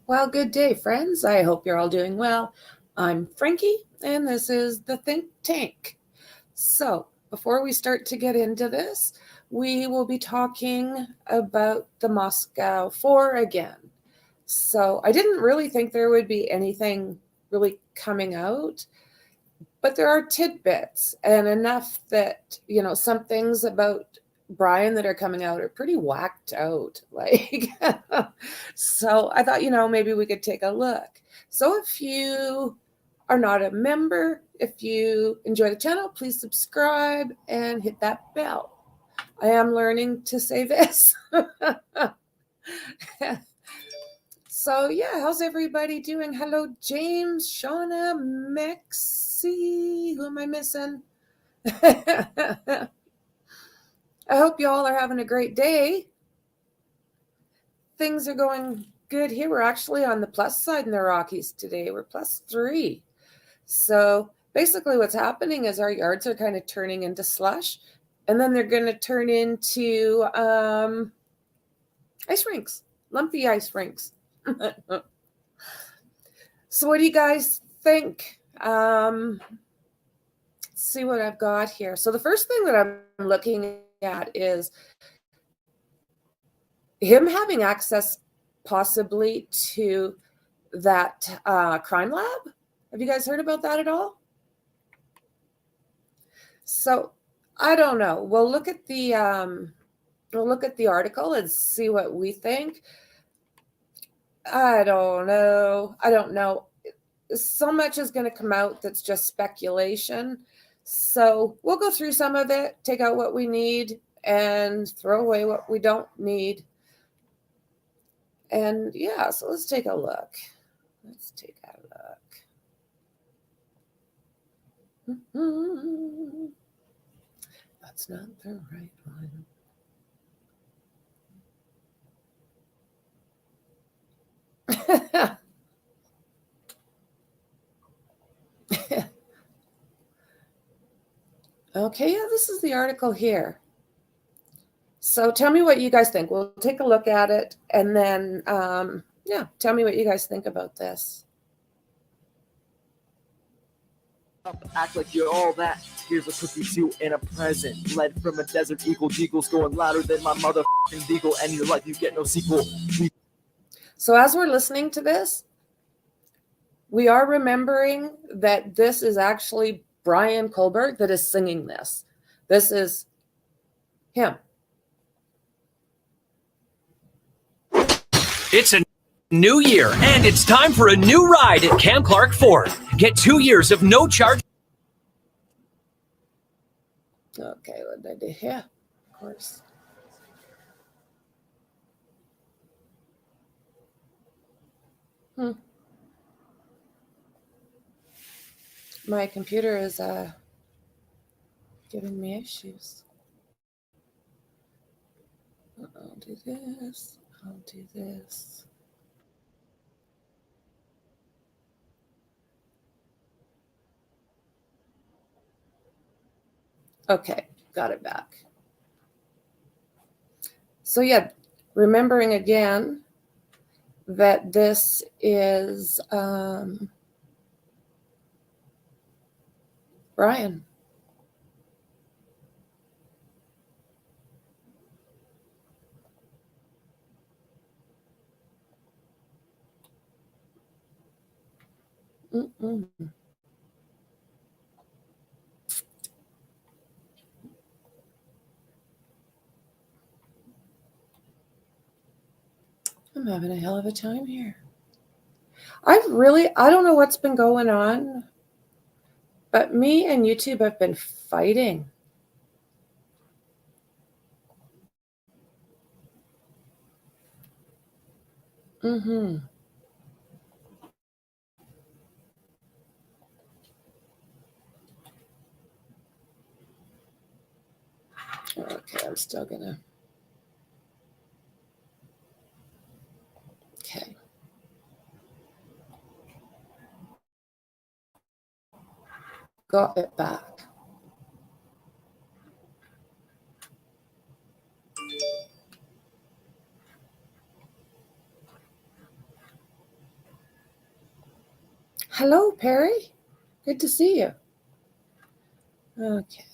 Well, good day, friends. I hope you're all doing well. I'm Franky, and this is the Think Tank. So, before we start to get into this, we will be talking about the Moscow 4 again. So, I didn't really think there would be anything really coming out, but there are tidbits and enough that, some things about Bryan that are coming out are pretty whacked out. So I thought, maybe we could take a look. So if you are not a member, if you enjoy the channel, please subscribe and hit that bell. I am learning to say this. So yeah, how's everybody doing? Hello, James, Shauna, Mexi. Who am I missing? I hope you all are having a great day. Things are going good here. We're actually on the plus side in the Rockies today. We're +3. So basically what's happening is our yards are kind of turning into slush, and then they're going to turn into ice rinks, lumpy ice rinks. So what do you guys think? Let's see what I've got here. So the first thing that I'm looking at is him having access possibly to that crime lab. Have you guys heard about that at all? So I don't know. We'll look at the article and see what we think. I don't know. So much is going to come out that's just speculation. So we'll go through some of it, take out what we need, and throw away what we don't need. And yeah, so let's take a look. Let's take a look. That's not the right one. Okay, yeah, this is the article here. So tell me what you guys think. We'll take a look at it, and then, tell me what you guys think about this. Act like you're all that. Here's a cookie too and a present. Led from a desert eagle, Deagle's going louder than my motherfucking Deagle, and your life you get no sequel. So as we're listening to this, we are remembering that this is actually Bryan Kohlberg that is singing this. This is him. It's a new year, and it's time for a new ride at Cam Clark Ford. Get 2 years of no charge. Okay, what did I do here? Of course. My computer is giving me issues. I'll do this. I'll do this. Okay, got it back. So yeah, remembering again that this is Bryan. Mm-mm. I'm having a hell of a time here. I don't know what's been going on, but me and YouTube have been fighting. Mm-hmm. Okay, I'm still gonna. Okay. Got it back. Hello, Perry. Good to see you. Okay.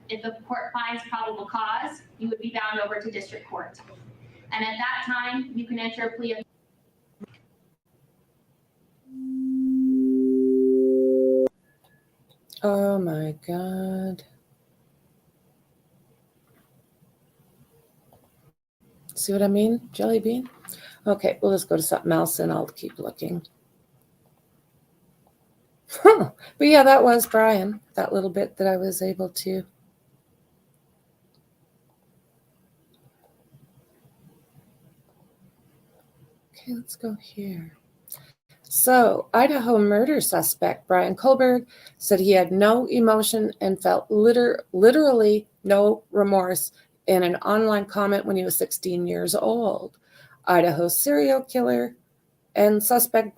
If the court finds probable cause, you would be bound over to district court. And at that time, you can enter a plea of Oh my God. See what I mean, Jelly Bean? Okay, well, let's go to something else and I'll keep looking. But yeah, that was Bryan, that little bit that I was able to. Okay, let's go here. So, Idaho murder suspect Bryan Kohlberg said he had no emotion and felt literally no remorse in an online comment when he was 16 years old. Idaho serial killer and suspect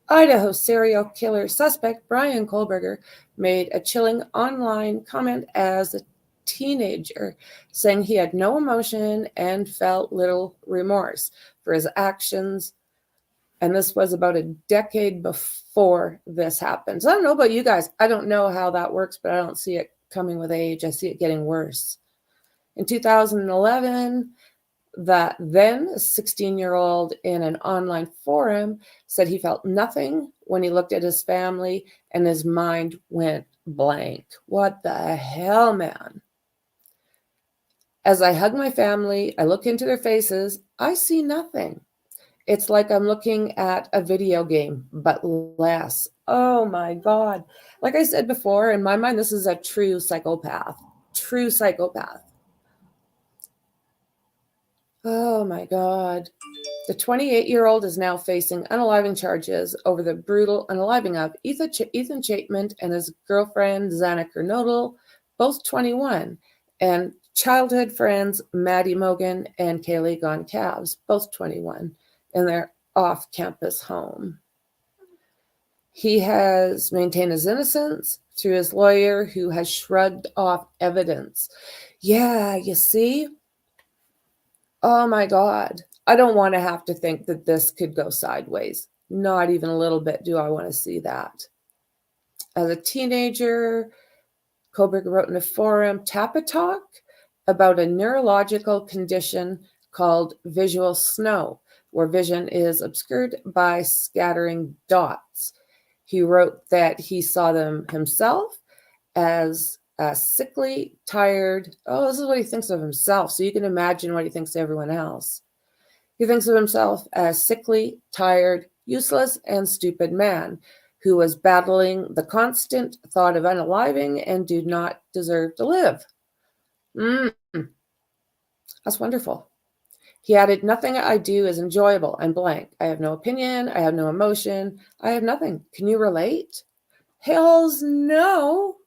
Idaho serial killer suspect Bryan Kohlberger made a chilling online comment as a teenager, saying he had no emotion and felt little remorse for his actions. And this was about a decade before this happened. So I don't know about you guys. I don't know how that works, but I don't see it coming with age. I see it getting worse. In 2011, that then 16-year-old in an online forum said he felt nothing when he looked at his family and his mind went blank. What the hell, man? As I hug my family, I look into their faces, I see nothing. It's like I'm looking at a video game, but less. Oh my God. Like I said before, in my mind, this is a true psychopath. True psychopath. Oh my God. The 28-year-old is now facing unaliving charges over the brutal unaliving of Ethan Chapman and his girlfriend, Xana Kernodle, both 21, and childhood friends Maddie Mogan and Kaylee Goncalves, both 21, in their off-campus home. He has maintained his innocence through his lawyer, who has shrugged off evidence. Yeah, you see? Oh my God. I don't want to have to think that this could go sideways. Not even a little bit do I want to see that. As a teenager, Kohlberg wrote in a forum, Tic Toc, about a neurological condition called visual snow, where vision is obscured by scattering dots. He wrote that he saw them himself as sickly, tired. Oh, this is what he thinks of himself. So you can imagine what he thinks of everyone else. He thinks of himself as sickly, tired, useless, and stupid man who was battling the constant thought of unaliving and do not deserve to live. That's wonderful. He added, nothing I do is enjoyable. I'm blank. I have no opinion. I have no emotion. I have nothing. Can you relate? Hells no.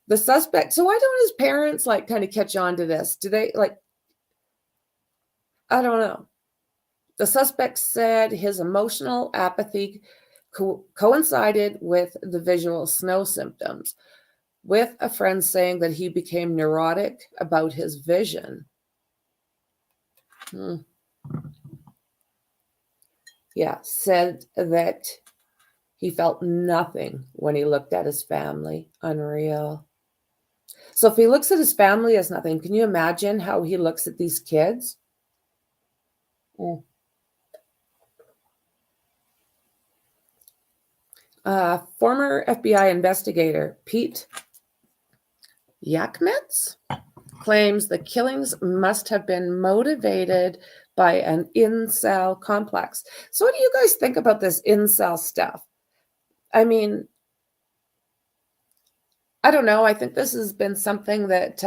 The suspect. So why don't his parents like kind of catch on to this? Do they like, I don't know. The suspect said his emotional apathy coincided with the visual snow symptoms, with a friend saying that he became neurotic about his vision. Yeah, said that He felt nothing when he looked at his family. Unreal. So if he looks at his family as nothing, can you imagine how he looks at these kids? Mm. Former FBI investigator Pete Ickedmel claims the killings must have been motivated by an incel complex. So what do you guys think about this incel stuff? I mean, I don't know. I think this has been something that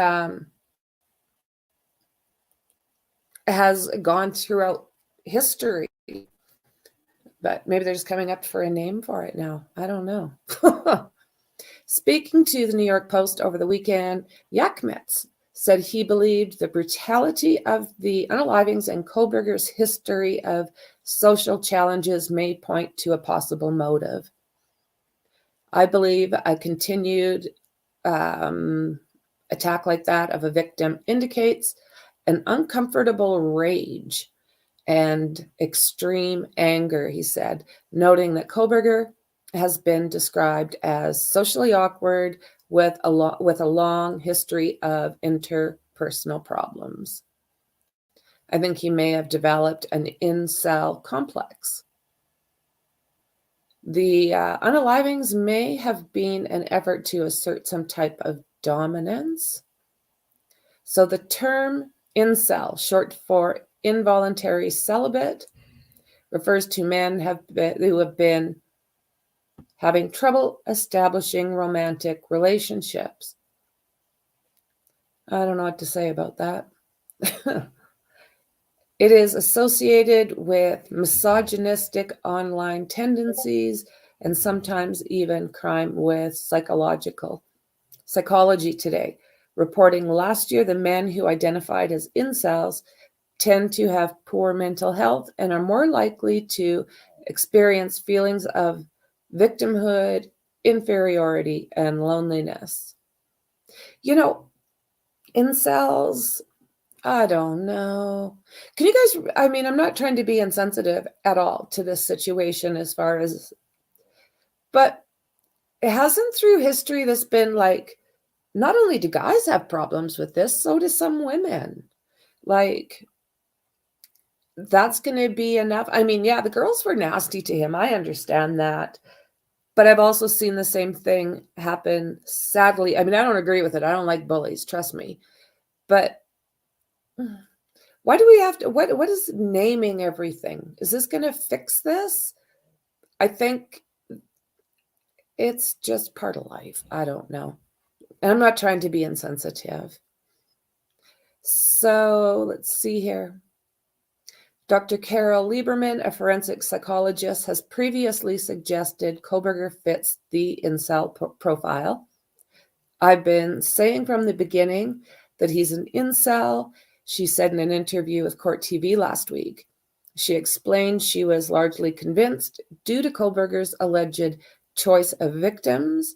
has gone throughout history, but maybe they're just coming up for a name for it now. I don't know. Speaking to the New York Post over the weekend, Ickedmel said he believed the brutality of the unalivings and Kohberger's history of social challenges may point to a possible motive. I believe a continued attack like that of a victim indicates an uncomfortable rage and extreme anger, he said, noting that Kohberger has been described as socially awkward with a long history of interpersonal problems. I think he may have developed an incel complex. The unalivings may have been an effort to assert some type of dominance. So the term incel, short for involuntary celibate, refers to men who have been having trouble establishing romantic relationships. I don't know what to say about that. It is associated with misogynistic online tendencies and sometimes even crime with Psychology Today, reporting last year the men who identified as incels tend to have poor mental health and are more likely to experience feelings of victimhood, inferiority, and loneliness. You know, incels, I don't know. Can you guys, I mean, I'm not trying to be insensitive at all to this situation but it hasn't through history this been like, not only do guys have problems with this, so do some women. Like, that's going to be enough. I mean, yeah, the girls were nasty to him. I understand that. But I've also seen the same thing happen, sadly. I mean, I don't agree with it. I don't like bullies, trust me. But why do we have to, what is naming everything? Is this going to fix this? I think it's just part of life. I don't know. And I'm not trying to be insensitive. So let's see here. Dr. Carol Lieberman, a forensic psychologist, has previously suggested Kohberger fits the incel profile. I've been saying from the beginning that he's an incel, she said in an interview with Court TV last week. She explained she was largely convinced due to Kohberger's alleged choice of victims.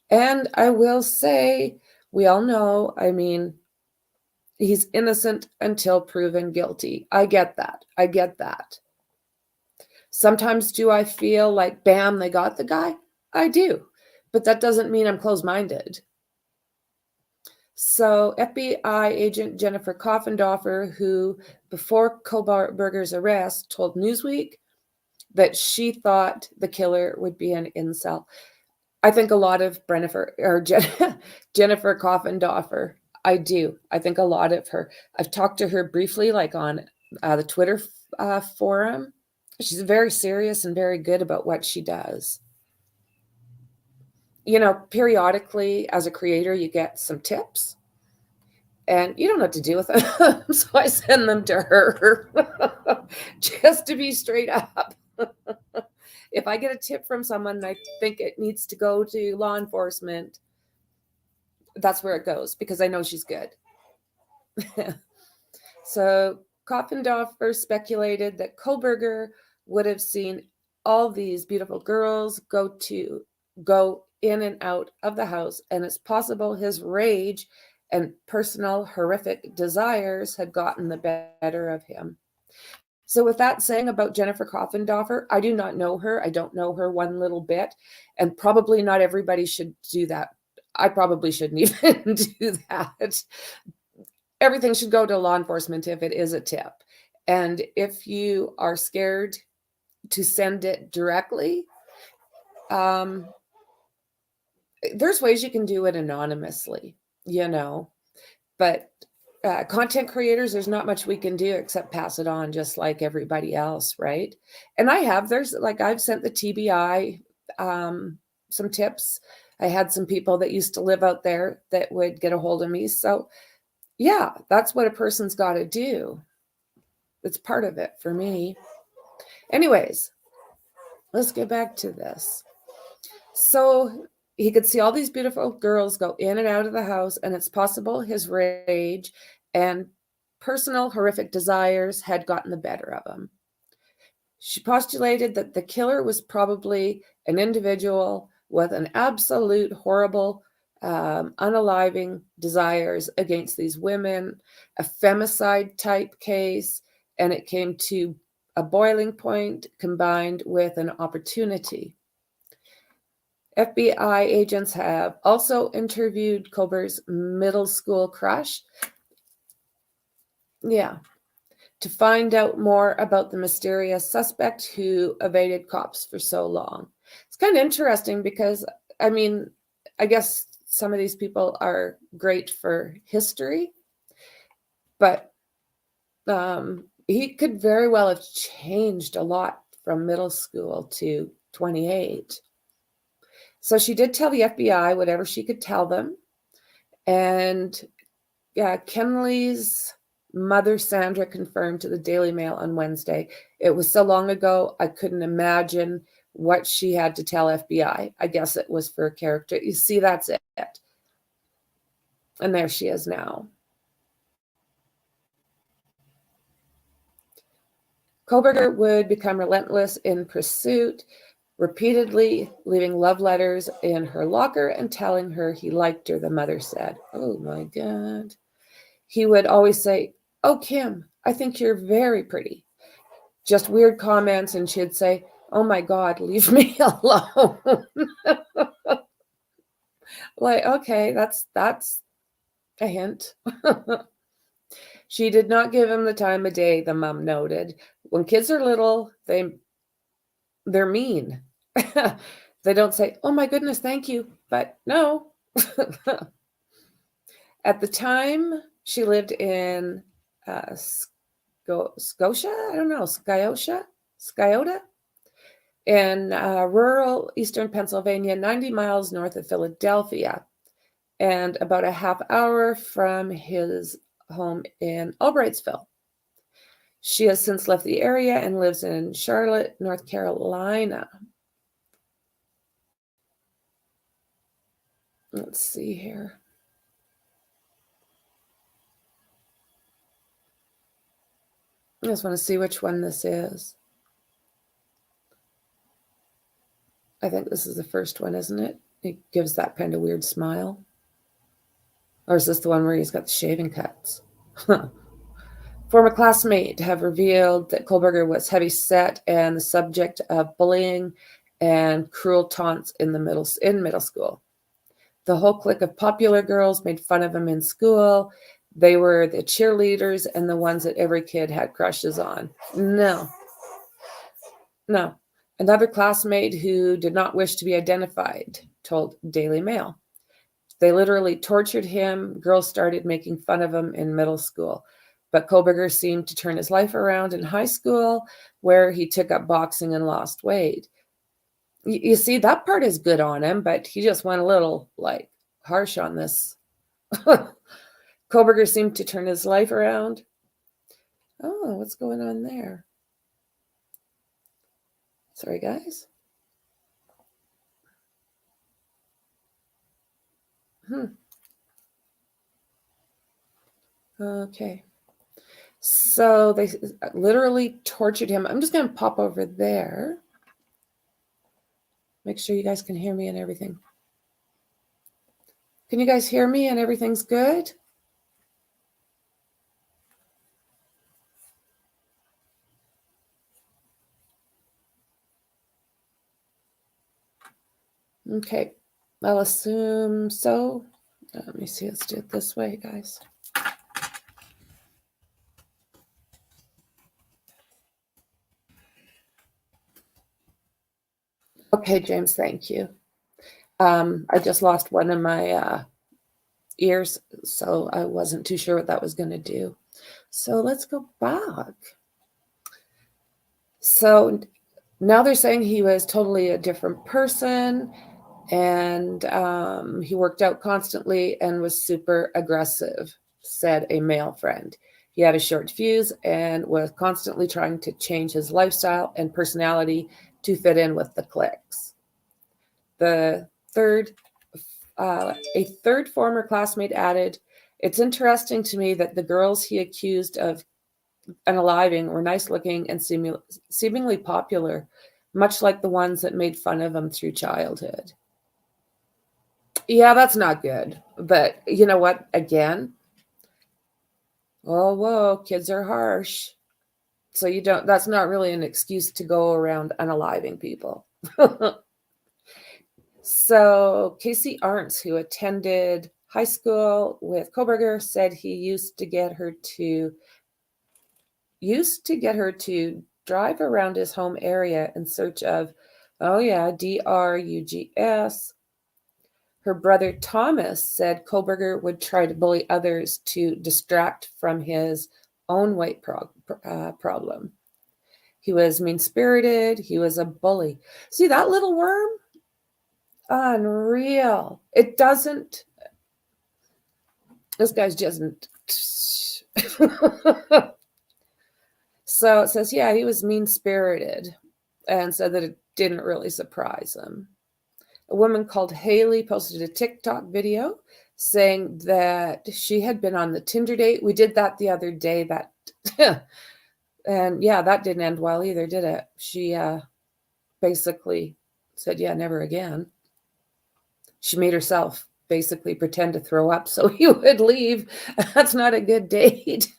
And I will say, we all know, I mean, he's innocent until proven guilty. I get that. Sometimes do I feel like, bam, they got the guy? I do. But that doesn't mean I'm closed-minded. So FBI agent Jennifer Coffendorfer, who before Kohberger's arrest told Newsweek that she thought the killer would be an incel. I think a lot of Jennifer Coffendorfer, I do. I think a lot of her. I've talked to her briefly, like on the Twitter forum. She's very serious and very good about what she does. You know, periodically as a creator, you get some tips and you don't know what to do with them. So I send them to her just to be straight up. If I get a tip from someone and I think it needs to go to law enforcement, that's where it goes because I know she's good. So Coffendorfer speculated that Kohberger would have seen all these beautiful girls go in and out of the house, and it's possible his rage and personal horrific desires had gotten the better of him. So with that saying about Jennifer Coffindoffer, I do not know her. I don't know her one little bit. And probably not everybody should do that. I probably shouldn't even do that. Everything should go to law enforcement if it is a tip. And if you are scared to send it directly, there's ways you can do it anonymously, but content creators, there's not much we can do except pass it on just like everybody else, right? And I've sent the TBI some tips. I had some people that used to live out there that would get a hold of me. So yeah, that's what a person's got to do. It's part of it for me. Anyways, let's get back to this. So he could see all these beautiful girls go in and out of the house, and it's possible his rage and personal horrific desires had gotten the better of him. She postulated that the killer was probably an individual with an absolute horrible, unaliving desires against these women, a femicide type case, and it came to a boiling point combined with an opportunity. FBI agents have also interviewed Koberger's middle school crush. Yeah, to find out more about the mysterious suspect who evaded cops for so long. It's kind of interesting because, I guess some of these people are great for history, but he could very well have changed a lot from middle school to 28. So she did tell the FBI whatever she could tell them. And Kenley's mother, Sandra, confirmed to the Daily Mail on Wednesday, it was so long ago, I couldn't imagine what she had to tell FBI. I guess it was for a character. You see, that's it. And there she is now. Koberger would become relentless in pursuit, repeatedly leaving love letters in her locker and telling her he liked her, the mother said. Oh my God. He would always say, "Oh, Kim, I think you're very pretty." Just weird comments, and she'd say, "Oh my God, leave me alone." Like, okay, that's a hint. She did not give him the time of day, the mom noted. When kids are little, they're mean. They don't say, "Oh my goodness, thank you," but no. At the time, she lived in Scotia? I don't know, Sciota? In rural eastern Pennsylvania, 90 miles north of Philadelphia, and about a half hour from his home in Albrightsville. She has since left the area and lives in Charlotte, North Carolina. Let's see here. I just want to see which one this is. I think this is the first one, isn't it? It gives that kind of weird smile. Or is this the one where he's got the shaving cuts? Former classmates have revealed that Koberger was heavy set and the subject of bullying and cruel taunts in middle school. The whole clique of popular girls made fun of him in school. They were the cheerleaders and the ones that every kid had crushes on. No. Another classmate who did not wish to be identified told Daily Mail. They literally tortured him. Girls started making fun of him in middle school. But Koberger seemed to turn his life around in high school, where he took up boxing and lost weight. You see, that part is good on him, but he just went a little, harsh on this. Koberger seemed to turn his life around. Oh, what's going on there? Sorry, guys. Okay. So they literally tortured him. I'm just going to pop over there. Make sure you guys can hear me and everything. Can you guys hear me and everything's good? Okay, I'll assume so. Let me see, let's do it this way, guys. Okay, James, thank you. I just lost one of my ears, so I wasn't too sure what that was going to do. So let's go back. So now they're saying he was totally a different person, and he worked out constantly and was super aggressive, said a male friend. He had a short fuse and was constantly trying to change his lifestyle and personality to fit in with the cliques. A third former classmate added, "It's interesting to me that the girls he accused of unaliving were nice looking and seemingly popular, much like the ones that made fun of him through childhood." Yeah, that's not good. But you know what? Again, oh, whoa, kids are harsh. So that's not really an excuse to go around unaliving people. So Casey Arntz, who attended high school with Koberger, said he used to get her to drive around his home area in search of, oh yeah, drugs. Her brother Thomas said Koberger would try to bully others to distract from his own weight problem. He was mean-spirited. He was a bully. See that little worm? Unreal. It doesn't. This guy's just. So it says, yeah, he was mean-spirited, and said that it didn't really surprise him. A woman called Haley posted a Tic Toc video saying that she had been on the Tinder date. We did that the other day. And yeah, that didn't end well either, did it? She basically said, yeah, never again. She made herself basically pretend to throw up so he would leave. That's not a good date.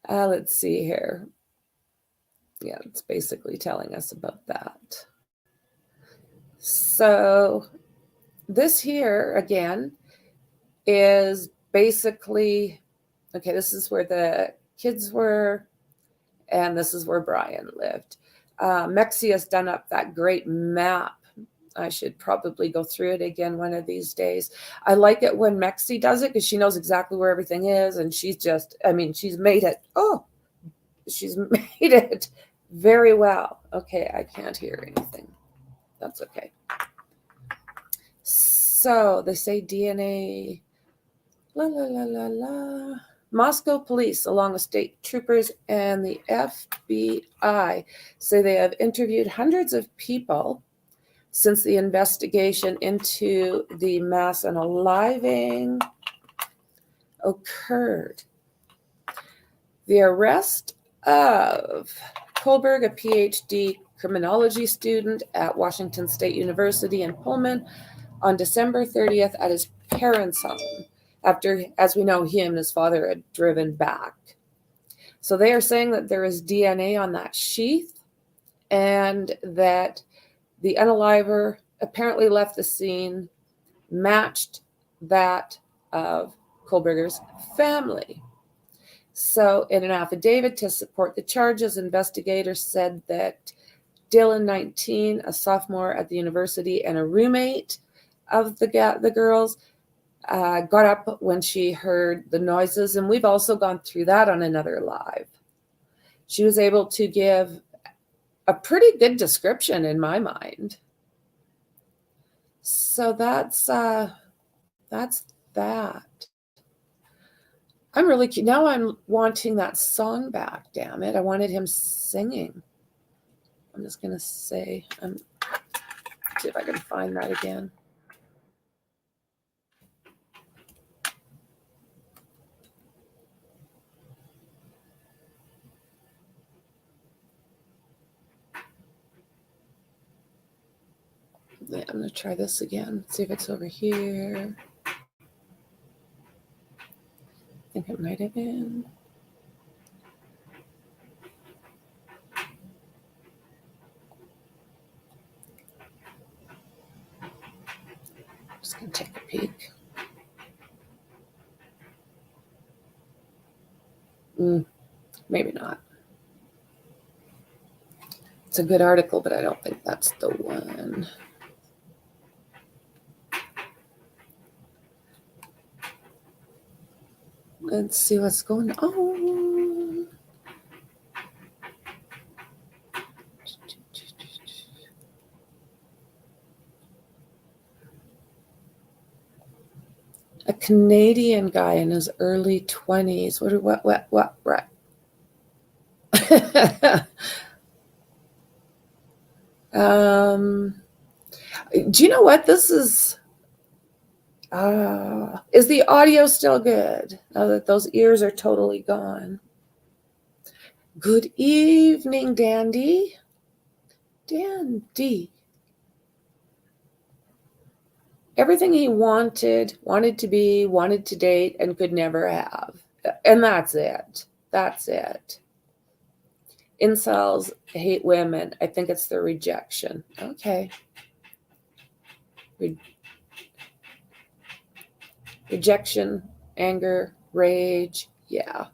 Let's see here. Yeah, it's basically telling us about that. So this here, again, is basically, okay, this is where the kids were, and this is where Bryan lived. Mexi has done up that great map. I should probably go through it again one of these days. I like it when Mexi does it because she knows exactly where everything is, and she's made it. Oh, she's made it very well. Okay, I can't hear anything. That's okay. So they say DNA. La la la la la. Moscow police, along with state troopers and the FBI, say they have interviewed hundreds of people since the investigation into the mass unaliving occurred. The arrest of Kohlberg, a PhD criminology student at Washington State University in Pullman, on December 30th at his parents' home, after, as we know, he and his father had driven back. So they are saying that there is DNA on that sheath, and that the unaliver apparently left the scene matched that of Kohlberger's family. So in an affidavit to support the charges, investigators said that Dylan, 19, a sophomore at the university and a roommate of the girls, got up when she heard the noises, and we've also gone through that on another live. She was able to give a pretty good description in my mind. So that's that. I'm really cute. Now I'm wanting that song back, damn it. I wanted him singing. I'm just going to say, see if I can find that again. Yeah, I'm going to try this again. See if it's over here. I think it might have been. Maybe not. It's a good article, but I don't think that's the one. Let's see what's going on. A Canadian guy in his early 20s. What, right? Do you know what this is? Is the audio still good now that those ears are totally gone? Good evening, Dandy. Dandy. Everything he wanted to be, wanted to date, and could never have. And that's it. That's it. Incels hate women. I think it's the rejection. Okay. Rejection, anger, rage. Yeah.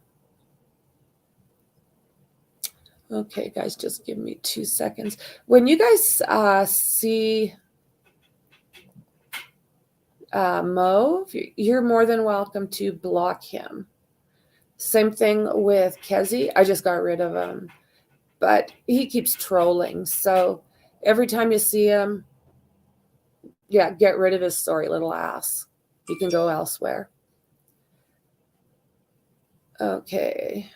Okay, guys, just give me 2 seconds. When you guys see Mo, you're more than welcome to block him. Same thing with Kezi. I just got rid of him. But he keeps trolling. So every time you see him, yeah, get rid of his sorry little ass. He can go elsewhere. Okay.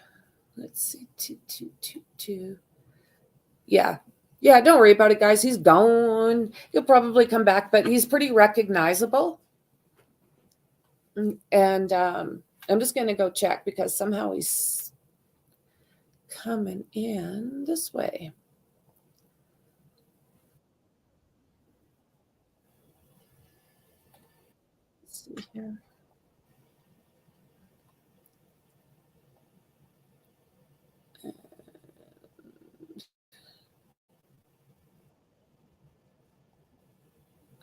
Let's see. Two. Yeah. Yeah, don't worry about it, guys. He's gone. He'll probably come back, but he's pretty recognizable. And I'm just going to go check because somehow he's coming in this way. Let's see here.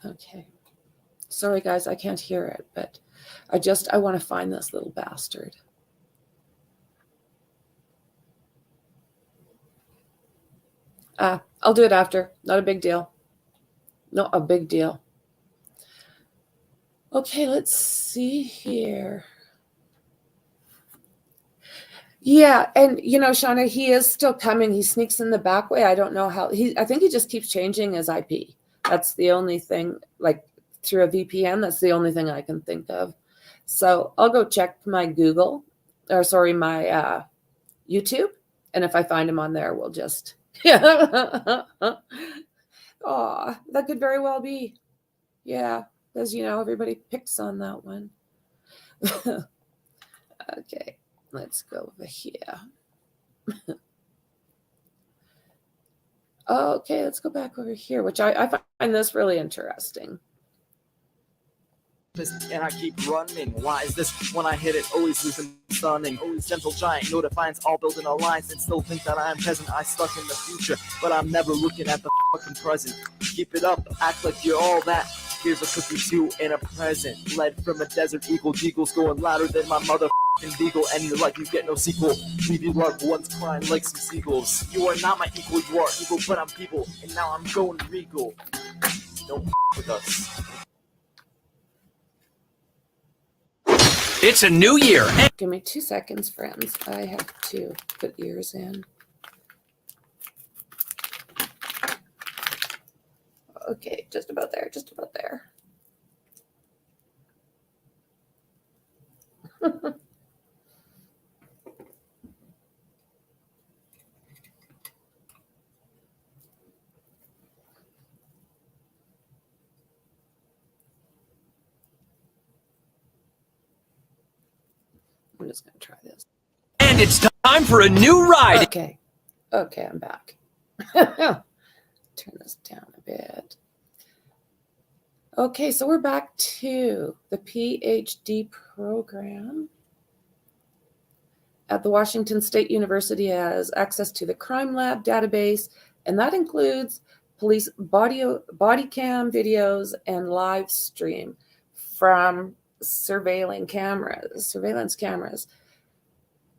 Okay. Sorry, guys, I can't hear it, but I want to find this little bastard. I'll do it after. Not a big deal. Not a big deal. Okay, let's see here. Yeah, and Shauna, he is still coming. He sneaks in the back way. I don't know how I think he just keeps changing his IP. That's the only thing, like through a VPN, that's the only thing I can think of. So I'll go check my my YouTube. And if I find him on there, we'll just, oh, that could very well be. Yeah, because, everybody picks on that one. Okay, let's go over here. Okay, let's go back over here, which I find this really interesting. And I keep running. Why is this when I hit it always losing stunning? Always gentle giant, no defiance, all building alliance, and still think that I am present. I stuck in the future, but I'm never looking at the fucking present. Keep it up, act like you're all that. Here's a cookie too and a present. Led from a desert eagle, Deagle's going louder than my motherfucking beagle. And you're like you get no sequel. Leave your loved ones crying like some seagulls. You are not my equal, you are evil, but I'm people. And now I'm going regal. Don't with us. It's a new year. Give me 2 seconds, friends. I have to put ears in. Okay, just about there, just about there. I'm just going to try this. And it's time for a new ride. Okay, I'm back. Turn this down a bit. Okay, so we're back to the PhD program at the Washington State University has access to the crime lab database, and that includes police body cam videos and live stream from surveillance cameras.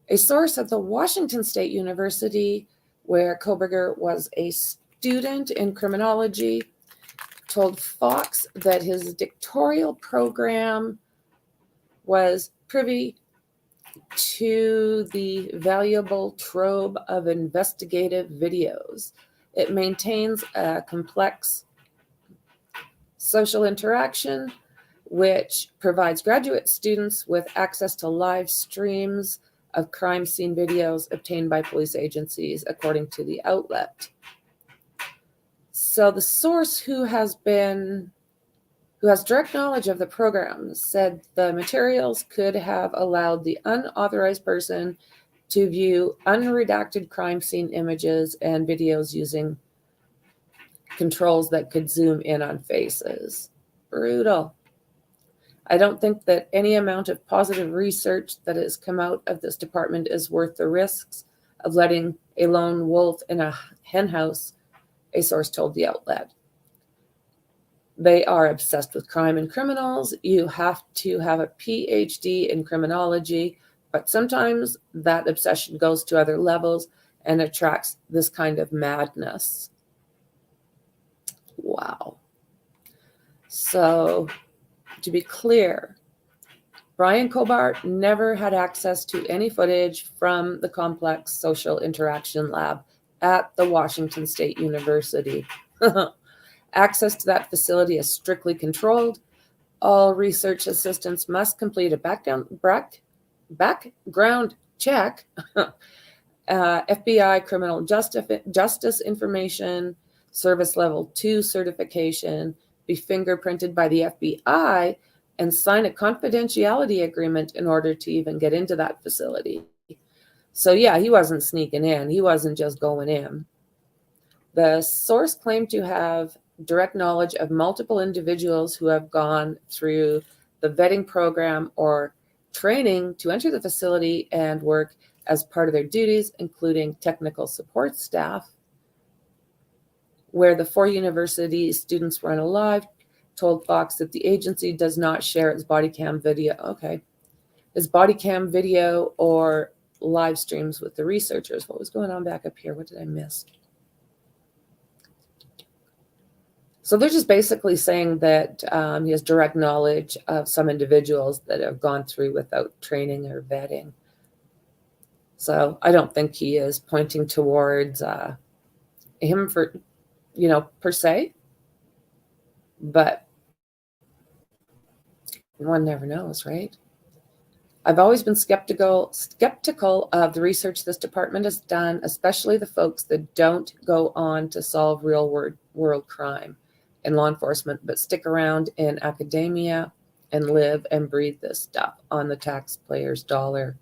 A source at the Washington State University, where Kohberger was a student in criminology, told Fox that his dictatorial program was privy to the valuable trove of investigative videos. It maintains a complex social interaction, which provides graduate students with access to live streams of crime scene videos obtained by police agencies, according to the outlet. So the source who has direct knowledge of the program said the materials could have allowed the unauthorized person to view unredacted crime scene images and videos using controls that could zoom in on faces. Brutal. I don't think that any amount of positive research that has come out of this department is worth the risks of letting a lone wolf in a henhouse, a source told the outlet. They are obsessed with crime and criminals. You have to have a PhD in criminology, but sometimes that obsession goes to other levels and attracts this kind of madness. Wow. So, to be clear, Bryan Kohberger never had access to any footage from the complex social interaction lab at the Washington State University. Access to that facility is strictly controlled. All research assistants must complete a background check, FBI criminal justice information, service level 2 certification, be fingerprinted by the FBI, and sign a confidentiality agreement in order to even get into that facility. So yeah, he wasn't sneaking in. He wasn't just going in. The source claimed to have direct knowledge of multiple individuals who have gone through the vetting program or training to enter the facility and work as part of their duties, including technical support staff, where the 4 university students were unalive, told Fox that the agency does not share its body cam video. Okay. Its body cam video or live streams with the researchers. What was going on back up here? What did I miss? So they're just basically saying that he has direct knowledge of some individuals that have gone through without training or vetting. So I don't think he is pointing towards him for, per se. But one never knows, right? I've always been skeptical of the research this department has done, especially the folks that don't go on to solve real world crime in law enforcement, but stick around in academia and live and breathe this stuff on the taxpayer's dollar.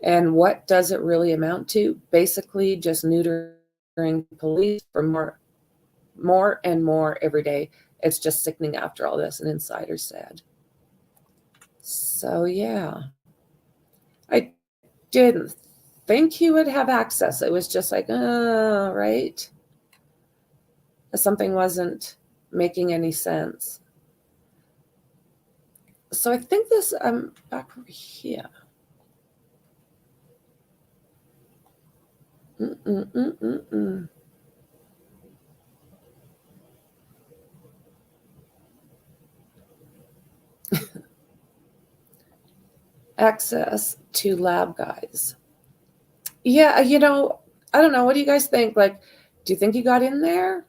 And what does it really amount to? Basically just neutering police for more and more every day. It's just sickening after all this, an insider said. So yeah, I didn't think he would have access. It was just like, right? Something wasn't making any sense. So I think this, I'm back over here. Access to lab guides. Yeah, I don't know. What do you guys think? Like, do you think he got in there?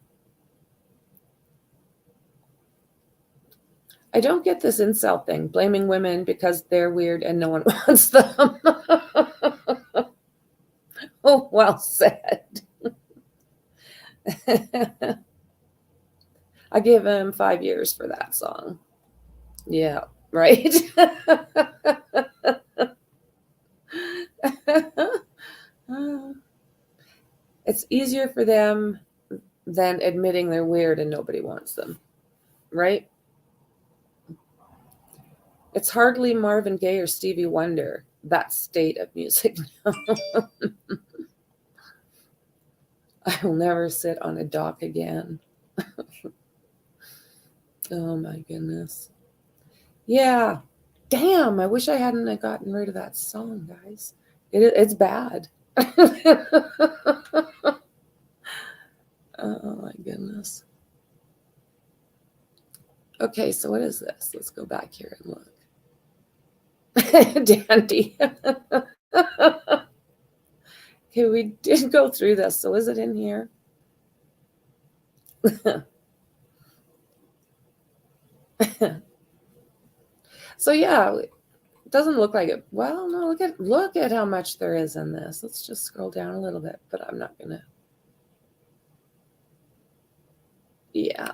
I don't get this incel thing, blaming women because they're weird and no one wants them. Oh, well said. I give him 5 years for that song. Yeah, right? It's easier for them than admitting they're weird and nobody wants them, right? It's hardly Marvin Gaye or Stevie Wonder, that state of music. I will never sit on a dock again. Oh my goodness. Yeah. Damn, I wish I hadn't gotten rid of that song, guys. It's bad. Oh my goodness. Okay, so what is this? Let's go back here and look. Dandy. Okay, we did go through this. So is it in here? So yeah, it doesn't look like it. Well, no, look at how much there is in this. Let's just scroll down a little bit, but I'm not gonna. Yeah.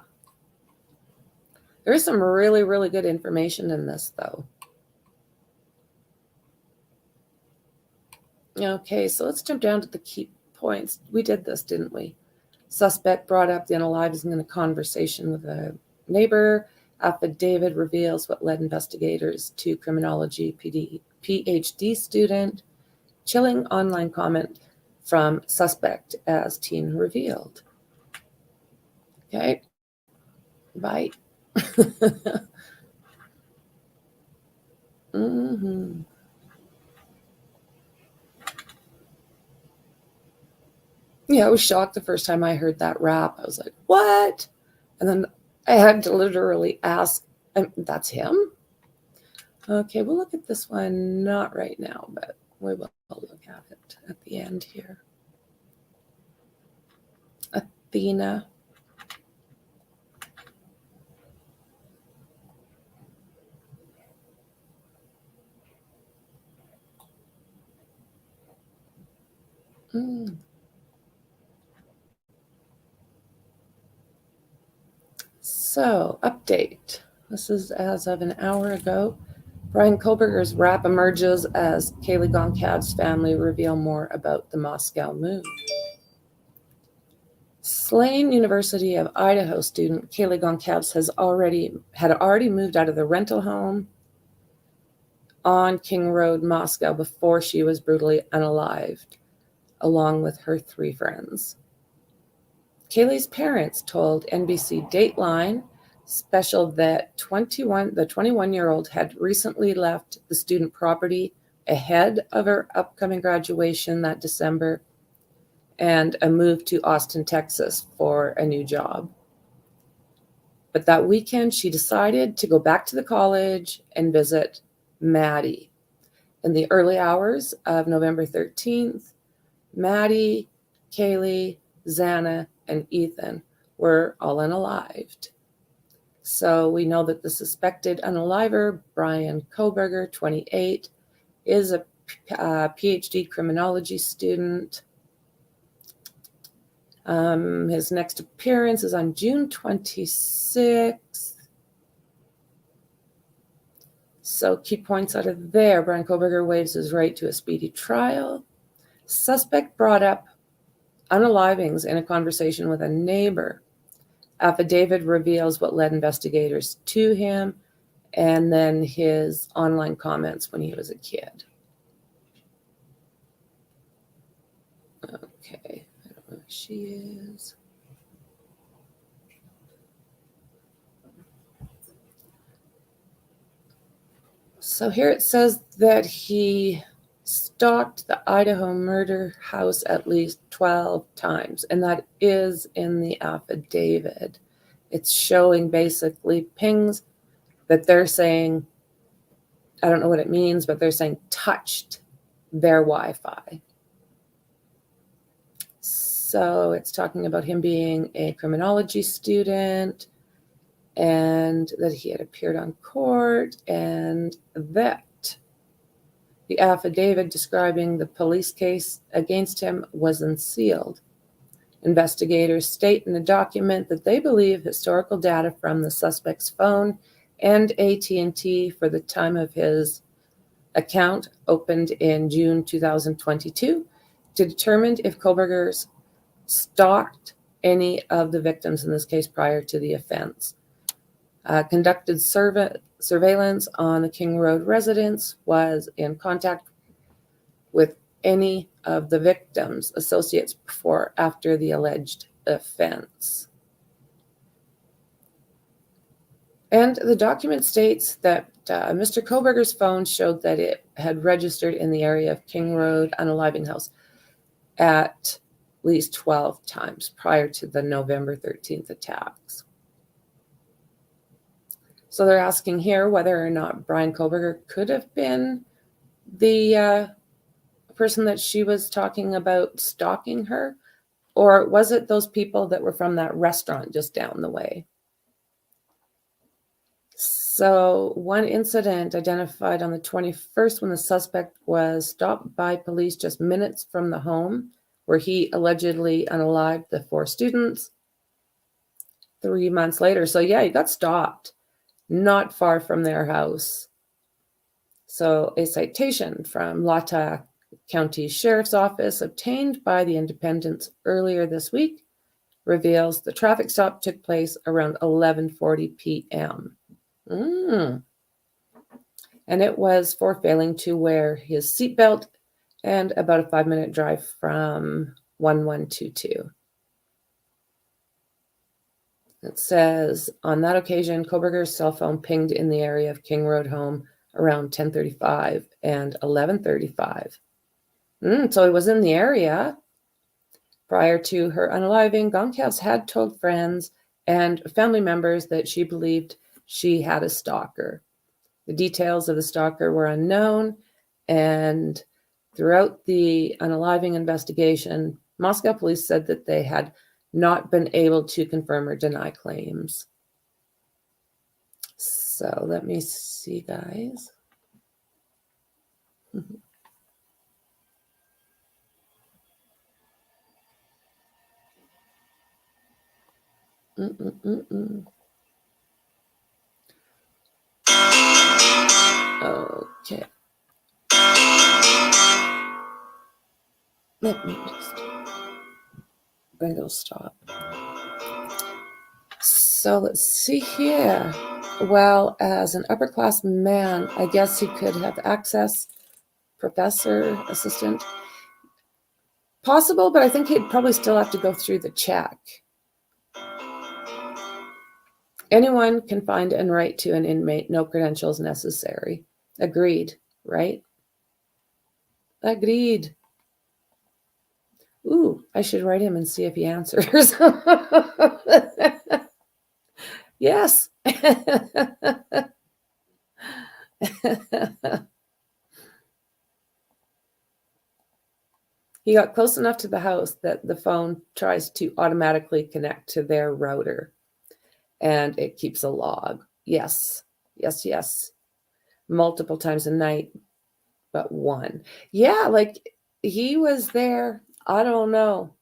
There is some really, really good information in this, though. Okay, so let's jump down to the key points. We did this, didn't we? Suspect brought up the unaliving in a conversation with a neighbor. Affidavit reveals what led investigators to criminology PhD student. Chilling online comment from suspect as teen revealed. Okay. Bye. Mm-hmm. Yeah, I was shocked the first time I heard that rap. I was like, what? And then I had to literally ask, that's him? Okay, we'll look at this one, not right now, but we will look at it at the end here. Athena. So, update. This is as of an hour ago. Bryan Kohberger's rap emerges as Kaylee Goncalves' family reveal more about the Moscow move. Slain University of Idaho student Kaylee Goncalves had already moved out of the rental home on King Road, Moscow, before she was brutally unalived, along with her 3 friends. Kaylee's parents told NBC Dateline special that the 21-year-old had recently left the student property ahead of her upcoming graduation that December and a move to Austin, Texas for a new job. But that weekend, she decided to go back to the college and visit Maddie. In the early hours of November 13th, Maddie, Kaylee, Xana, and Ethan were all unalived. So we know that the suspected unaliver, Bryan Kohberger, 28, is a PhD criminology student. His next appearance is on June 26th. So key points out of there. Bryan Kohberger waives his right to a speedy trial. Suspect brought up unalivings in a conversation with a neighbor. Affidavit reveals what led investigators to him, and then his online comments when he was a kid. Okay, I don't know who she is. So here it says that he stalked the Idaho murder house at least 12 times, and that is in the affidavit. It's showing basically pings that they're saying, I don't know what it means, but they're saying touched their Wi-Fi. So it's talking about him being a criminology student and that he had appeared on court, and that the affidavit describing the police case against him was unsealed. Investigators state in the document that they believe historical data from the suspect's phone and AT&T for the time of his account opened in June 2022 to determine if Kohberger's stalked any of the victims in this case prior to the offense. Conducted surveillance on the King Road residence, was in contact with any of the victims' associates before after the alleged offense. And the document states that Mr. Koberger's phone showed that it had registered in the area of King Road unaliving house at least 12 times prior to the November 13th attacks. So they're asking here whether or not Bryan Koberger could have been the person that she was talking about stalking her, or was it those people that were from that restaurant just down the way? So one incident identified on the 21st when the suspect was stopped by police just minutes from the home where he allegedly unalived the 4 students 3 months later. So yeah, he got stopped not far from their house. So a citation from Latah County Sheriff's Office obtained by the Independents earlier this week reveals the traffic stop took place around 11:40 p.m. And it was for failing to wear his seatbelt and about a 5-minute drive from 1122. It says, on that occasion, Koberger's cell phone pinged in the area of King Road home around 10:35 and 11:35. So he was in the area. Prior to her unaliving, Goncalves had told friends and family members that she believed she had a stalker. The details of the stalker were unknown, and throughout the unaliving investigation, Moscow police said that they had not been able to confirm or deny claims. So let me see, guys. Okay. Let me just bring those stop. So let's see here. Well, as an upper class man, I guess he could have access, professor, assistant. Possible, but I think he'd probably still have to go through the check. Anyone can find and write to an inmate, no credentials necessary. Agreed, right? Agreed. Ooh, I should write him and see if he answers. Yes. He got close enough to the house that the phone tries to automatically connect to their router, and it keeps a log. Yes. Multiple times a night, but one. Yeah, like he was there. I don't know.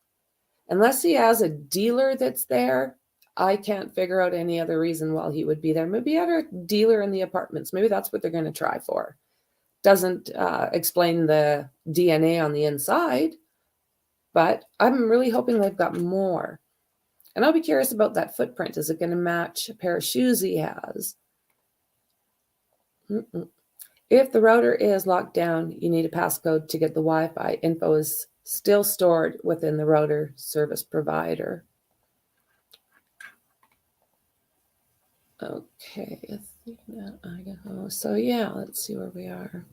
Unless he has a dealer that's there, I can't figure out any other reason why he would be there. Maybe he had a dealer in the apartments. Maybe that's what they're going to try for. Doesn't explain the DNA on the inside, but I'm really hoping they've got more. And I'll be curious about that footprint. Is it going to match a pair of shoes he has? If the router is locked down, you need a passcode to get the Wi-Fi. Info is still stored within the router service provider. Okay, Idaho. So yeah, let's see where we are.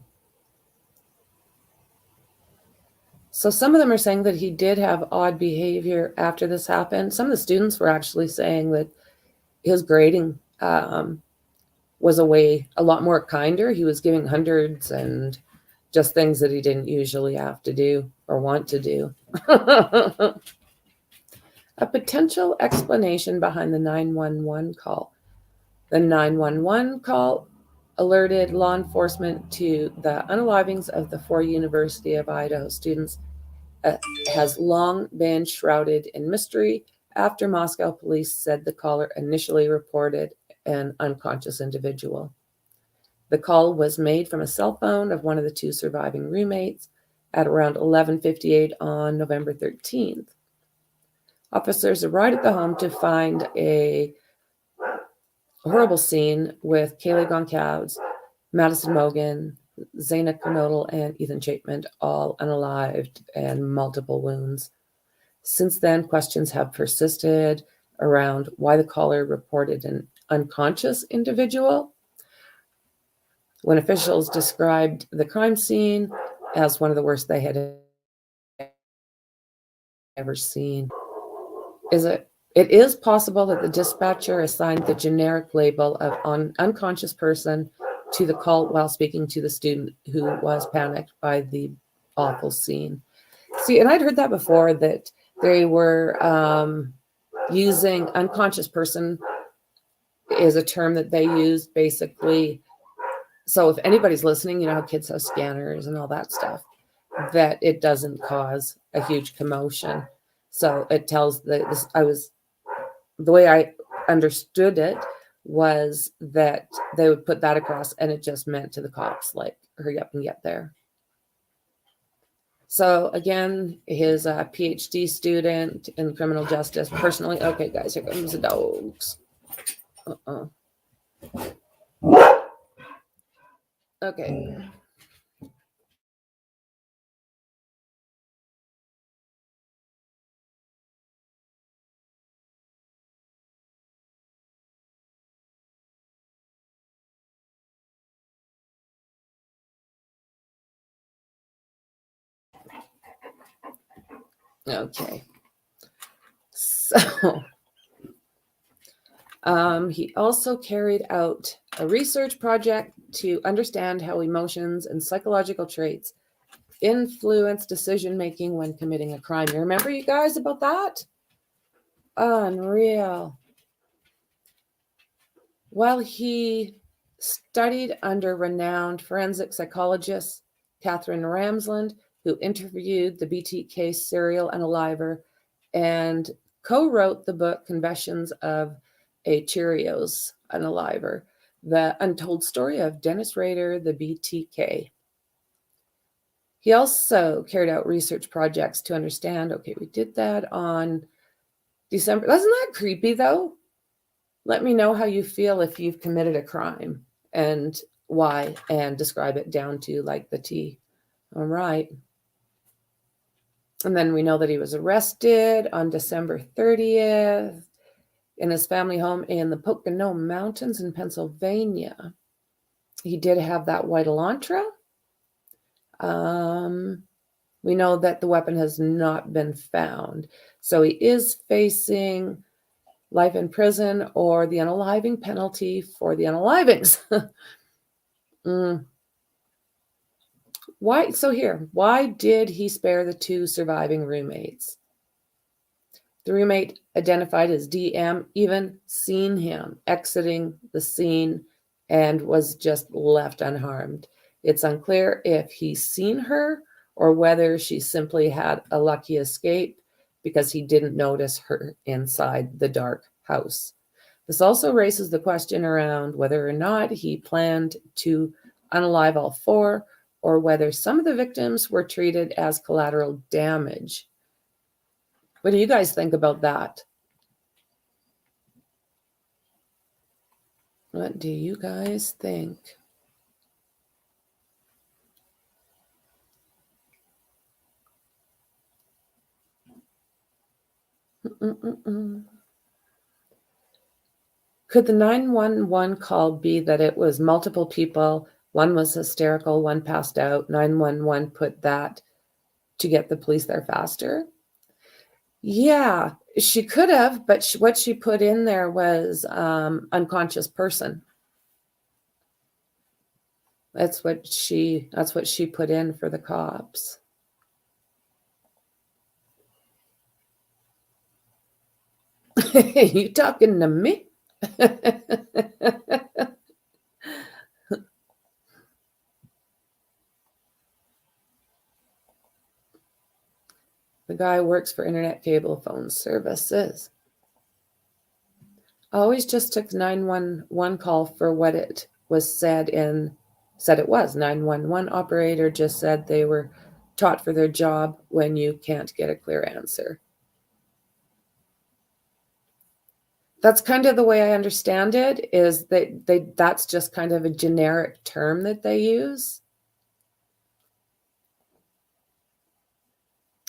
So some of them are saying that he did have odd behavior after this happened. Some of the students were actually saying that his grading was a lot more kinder. He was giving hundreds and just things that he didn't usually have to do or want to do. A potential explanation behind the 911 call. The 911 call alerted law enforcement to the unalivings of the 4 University of Idaho students has long been shrouded in mystery after Moscow police said the caller initially reported an unconscious individual. The call was made from a cell phone of one of the 2 surviving roommates at around 11:58 on November 13th. Officers arrived at the home to find a horrible scene with Kaylee Goncalves, Madison Mogan, Zaina Knodel, and Ethan Chapman all unalived and multiple wounds. Since then, questions have persisted around why the caller reported an unconscious individual. when officials described the crime scene as one of the worst they had ever seen. It is possible that the dispatcher assigned the generic label of unconscious person to the call while speaking to the student who was panicked by the awful scene. See, and I'd heard that before, that they were using unconscious person is a term that they use basically. So if anybody's listening, you know how kids have scanners and all that stuff, that it doesn't cause a huge commotion. So it tells the way I understood it was that they would put that across, and it just meant to the cops, like, hurry up and get there. So again, his PhD student in criminal justice, personally. Okay, guys, here comes the dogs. Okay. Okay. So he also carried out a research project to understand how emotions and psychological traits influence decision making when committing a crime. You remember, you guys, about that? Unreal. While he studied under renowned forensic psychologist Catherine Ramsland, who interviewed the BTK serial unaliver and co-wrote the book Confessions of a Cheerios Unaliver, the untold story of Dennis Rader, the BTK. He also carried out research projects to understand, okay, we did that on December. Isn't that creepy, though? Let me know how you feel if you've committed a crime and why, and describe it down to like the T. All right. And then we know that he was arrested on December 30th in his family home in the Pocono Mountains in Pennsylvania. He did have that white Elantra. We know that the weapon has not been found. So he is facing life in prison or the unaliving penalty for the unalivings. Why? So here, why did he spare the two surviving roommates? The roommate identified as DM even seen him exiting the scene and was just left unharmed. It's unclear if he's seen her or whether she simply had a lucky escape because he didn't notice her inside the dark house. This also raises the question around whether or not he planned to unalive all four, or whether some of the victims were treated as collateral damage. What do you guys think about that? What do you guys think? Could the 911 call be that it was multiple people? One was hysterical, one passed out. 911 put that to get the police there faster? Yeah, she could have, but what she put in there was unconscious person. That's what she put in for the cops. You talking to me? The guy works for internet cable phone services. I always just took 911 call for what it was said it was. 911 operator just said they were taught for their job when you can't get a clear answer. That's kind of the way I understand it, is that that's just kind of a generic term that they use.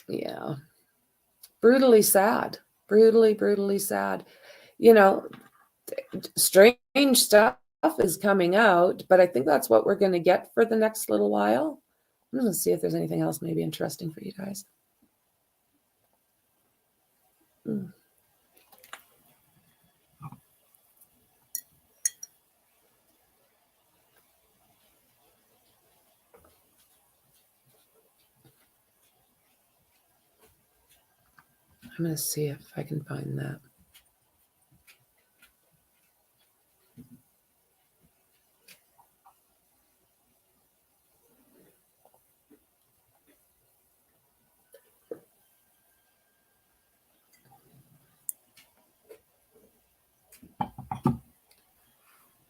Yeah. Brutally sad. Brutally sad. You know, strange stuff is coming out, but I think that's what we're going to get for the next little while. I'm going to see if there's anything else maybe interesting for you guys. I'm going to see if I can find that.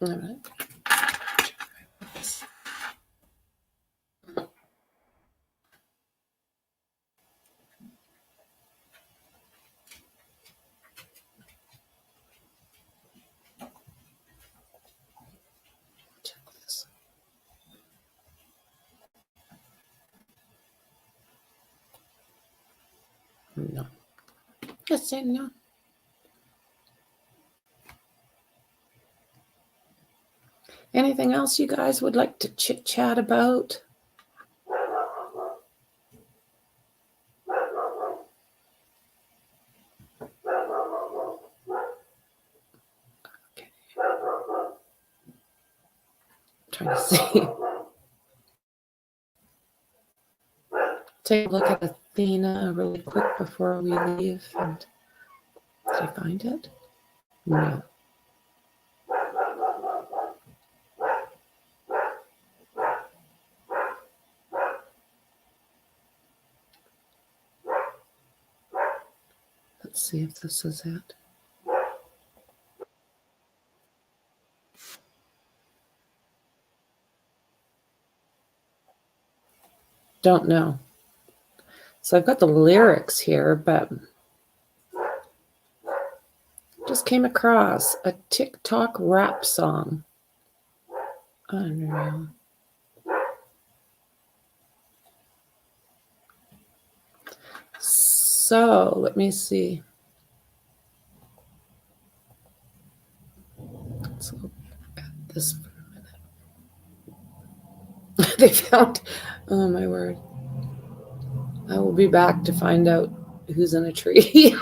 All right. Check this. No. Just say no. Anything else you guys would like to chit chat about? Okay. Trying to see. Take a look at Athena really quick before we leave. And did I find it? No. Let's see if this is it. Don't know. So I've got the lyrics here, but just came across a Tic Toc rap song. Unreal. So let me see. Let's look at this for a minute. They found, oh my word. I will be back to find out who's in a tree.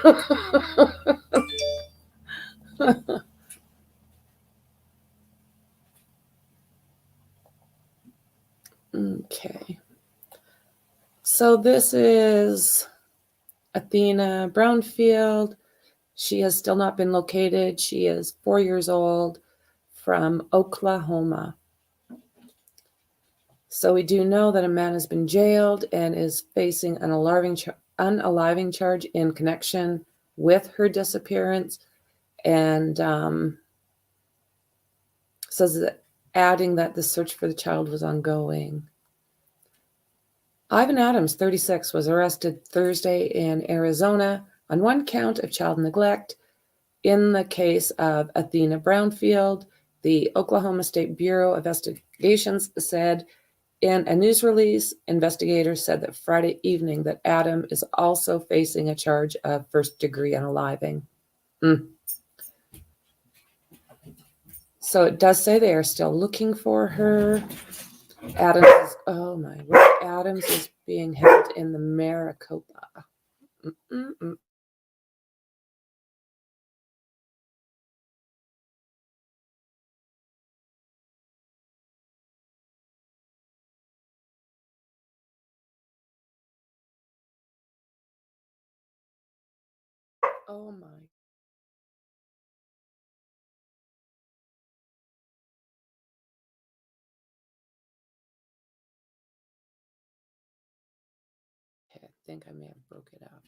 Okay. So this is Athena Brownfield. She has still not been located. She is 4 years old from Oklahoma. So we do know that a man has been jailed and is facing an unaliving charge in connection with her disappearance, and says that, adding that the search for the child was ongoing. Ivan Adams, 36, was arrested Thursday in Arizona on one count of child neglect in the case of Athena Brownfield. The Oklahoma State Bureau of Investigations said in a news release, investigators said that Friday evening that Adam is also facing a charge of first-degree unaliving. So it does say they are still looking for her. Adams is, oh my word, Adams is being held in the Maricopa. Oh my. Okay, I think I may have broke it up.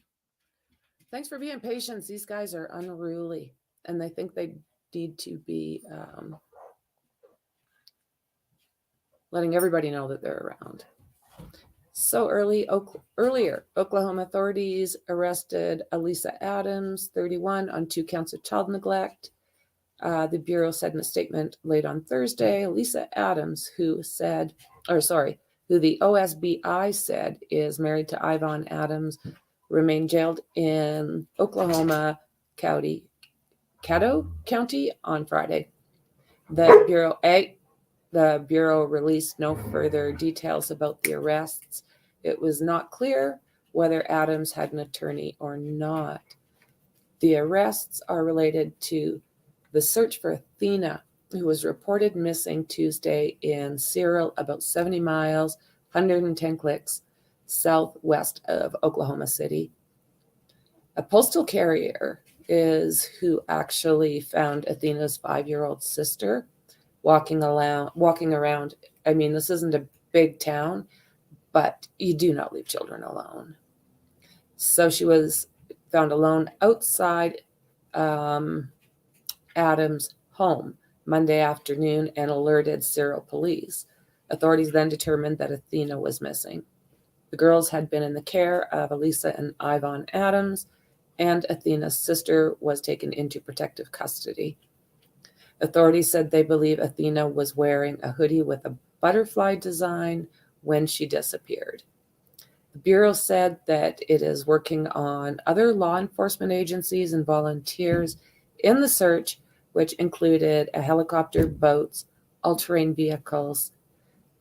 Thanks for being patient. These guys are unruly, and they think they need to be letting everybody know that they're around. So earlier, Oklahoma authorities arrested Elisa Adams, 31, on 2 counts of child neglect. The Bureau said in a statement late on Thursday, Elisa Adams, who the OSBI said is married to Ivan Adams, remained jailed in Oklahoma County on Friday. The Bureau released no further details about the arrests. It was not clear whether Adams had an attorney or not. The arrests are related to the search for Athena, who was reported missing Tuesday in Cyril, about 70 miles, 110 clicks, southwest of Oklahoma City. A postal carrier is who actually found Athena's 5-year-old sister walking around. I mean, this isn't a big town, but you do not leave children alone. So she was found alone outside Adams' home Monday afternoon and alerted Cyril police. Authorities then determined that Athena was missing. The girls had been in the care of Elisa and Ivan Adams, and Athena's sister was taken into protective custody. Authorities said they believe Athena was wearing a hoodie with a butterfly design when she disappeared. The Bureau said that it is working on other law enforcement agencies and volunteers in the search, which included a helicopter, boats, all-terrain vehicles,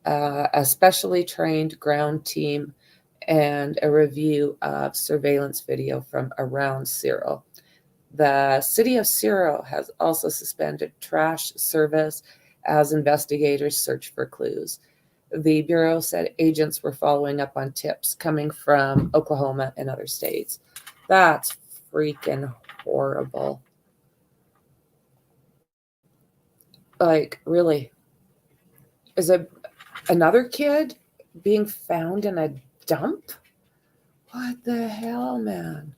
a specially trained ground team, and a review of surveillance video from around Cyril. The city of Cyril has also suspended trash service as investigators search for clues. The Bureau said agents were following up on tips coming from Oklahoma and other states. That's freaking horrible. Like, really? Is another kid being found in a dump? What the hell, man?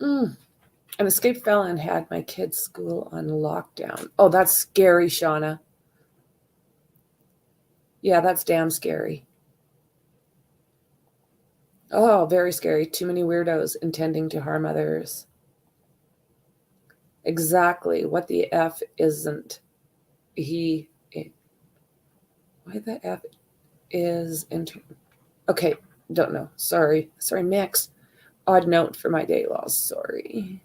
An escaped felon had my kid's school on lockdown. Oh, that's scary, Shauna. Yeah, that's damn scary. Oh, very scary. Too many weirdos intending to harm others. Exactly. What the F isn't he? Why the F is okay, don't know. Sorry, mix. Odd note for my day loss. Sorry.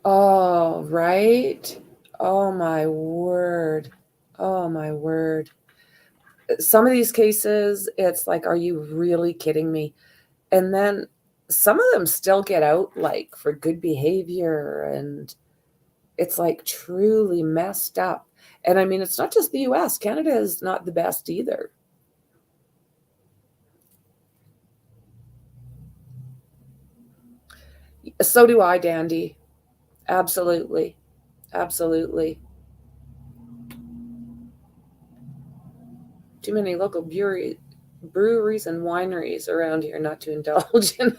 Oh, right. Oh, my word. Oh, my word. Some of these cases, it's like, are you really kidding me? And then some of them still get out like for good behavior, and it's like truly messed up. And I mean, it's not just the US. Canada is not the best either. So do I, Dandy. Absolutely. Absolutely. Too many local breweries and wineries around here not to indulge in.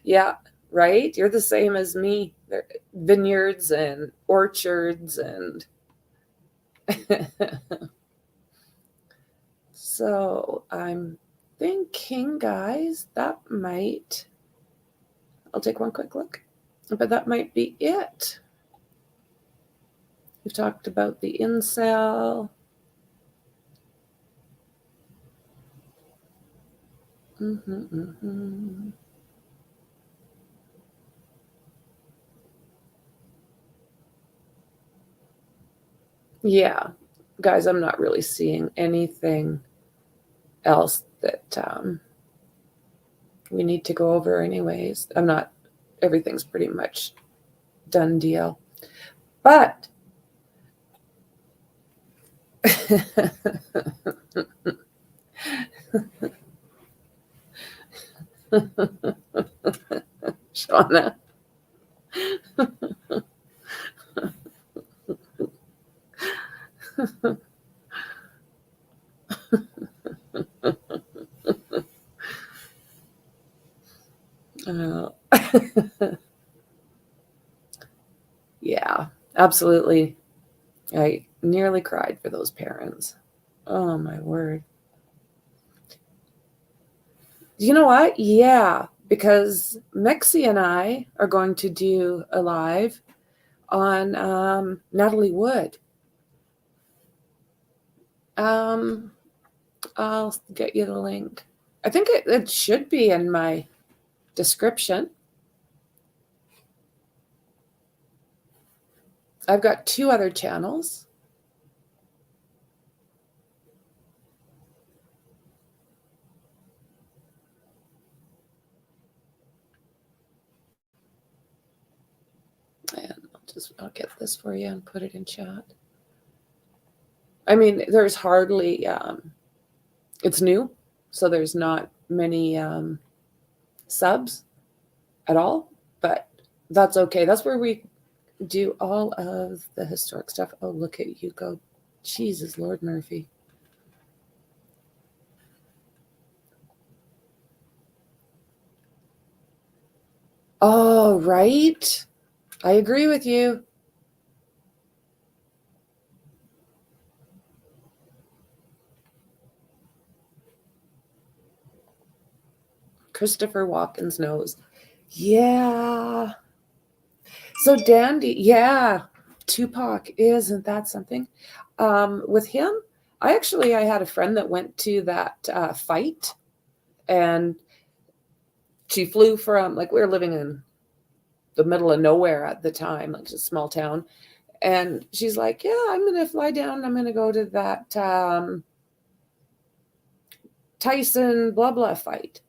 Yeah, right? You're the same as me. There vineyards and orchards and so I'm thinking, guys, that might, I'll take one quick look, but that might be it. We've talked about the incel. Yeah, guys, I'm not really seeing anything else that we need to go over anyways. Everything's pretty much done deal. But Shauna. Yeah, absolutely. I nearly cried for those parents. Oh, my word. You know what? Yeah, because Mexi and I are going to do a live on Natalie Wood. I'll get you the link. I think it should be in my description. I've got 2 other channels. And I'll get this for you and put it in chat. I mean, there's hardly, it's new, so there's not many subs at all, but that's okay. That's where we do all of the historic stuff. Oh, look at you go. Jesus, Lord Murphy. Oh, right. I agree with you. Christopher Walken's nose. Yeah. So Dandy, yeah. Tupac, isn't that something? With him, I had a friend that went to that fight, and she flew from, like, we were living in the middle of nowhere at the time, like a small town. And she's like, yeah, I'm going to fly down. I'm going to go to that Tyson blah, blah fight.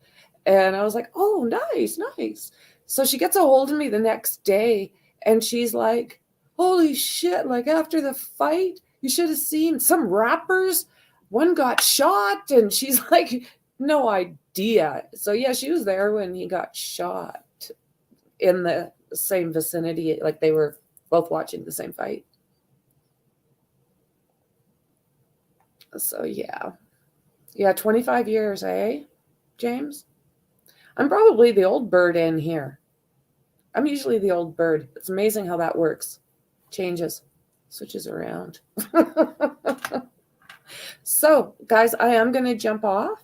And I was like, oh, nice, nice. So she gets a hold of me the next day, and she's like, holy shit, like after the fight, you should have seen some rappers. One got shot, and she's like, no idea. So yeah, she was there when he got shot in the same vicinity. Like they were both watching the same fight. So yeah. Yeah, 25 years, eh, James? I'm probably the old bird in here. I'm usually the old bird. It's amazing how that works. Changes, switches around. So, guys, I am going to jump off.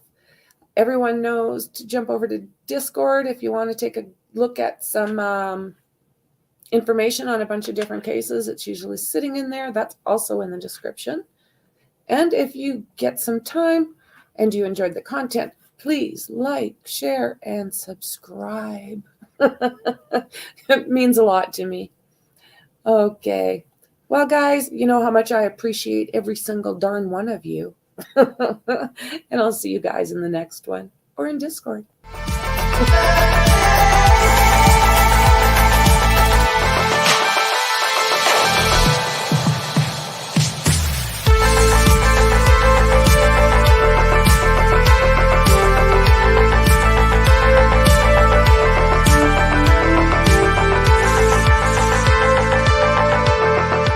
Everyone knows to jump over to Discord if you want to take a look at some information on a bunch of different cases. It's usually sitting in there. That's also in the description. And if you get some time and you enjoyed the content, please like, share, and subscribe. It means a lot to me. Okay. Well, guys, you know how much I appreciate every single darn one of you. And I'll see you guys in the next one or in Discord.